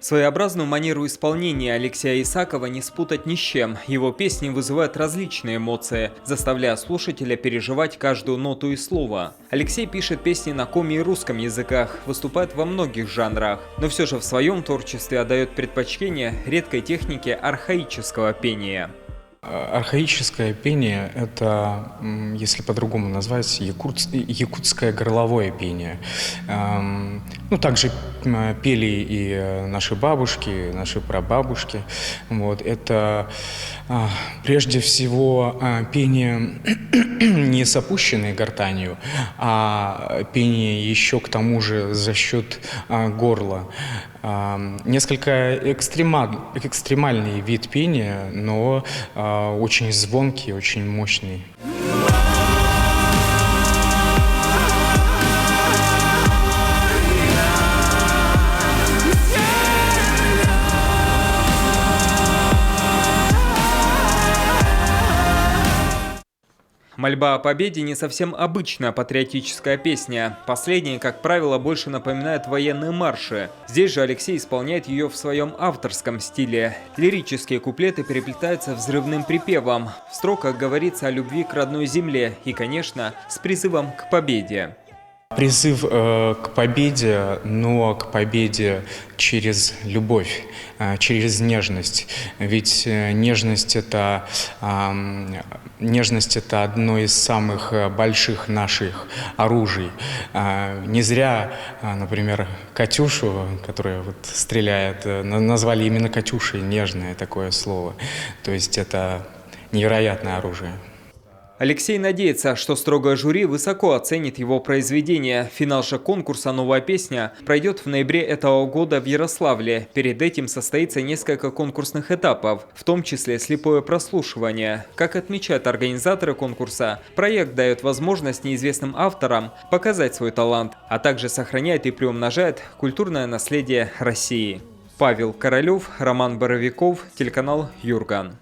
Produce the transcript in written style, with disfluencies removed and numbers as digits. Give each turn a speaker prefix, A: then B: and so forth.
A: Своеобразную манеру исполнения Алексея Исакова не спутать ни с чем. Его песни вызывают различные эмоции, заставляя слушателя переживать каждую ноту и слово. Алексей пишет песни на коми и русском языках, выступает во многих жанрах, но все же в своем творчестве отдает предпочтение редкой технике архаического пения.
B: Архаическое пение – это, если по-другому назвать, якутское горловое пение. Также пели и наши бабушки, наши прабабушки. Это прежде всего пение не с опущенной гортанью, а пение еще к тому же за счет горла. Несколько экстремальный вид пения, но очень звонкий, очень мощный.
A: Мольба о победе не совсем обычная патриотическая песня. Последняя, как правило, больше напоминает военные марши. Здесь же Алексей исполняет ее в своем авторском стиле. Лирические куплеты переплетаются взрывным припевом. В строках говорится о любви к родной земле и, конечно, с призывом к победе.
B: Призыв к победе, но к победе через любовь, через нежность. Ведь нежность это одно из самых больших наших оружий. Не зря, например, Катюшу, которая стреляет, назвали именно Катюшей, нежное такое слово. То есть это невероятное оружие.
A: Алексей надеется, что строгое жюри высоко оценит его произведение. Финал же конкурса «Новая песня» пройдет в ноябре этого года в Ярославле. Перед этим состоится несколько конкурсных этапов, в том числе слепое прослушивание. Как отмечают организаторы конкурса, проект дает возможность неизвестным авторам показать свой талант, а также сохраняет и приумножает культурное наследие России. Павел Королев, Роман Боровиков, телеканал Юрган.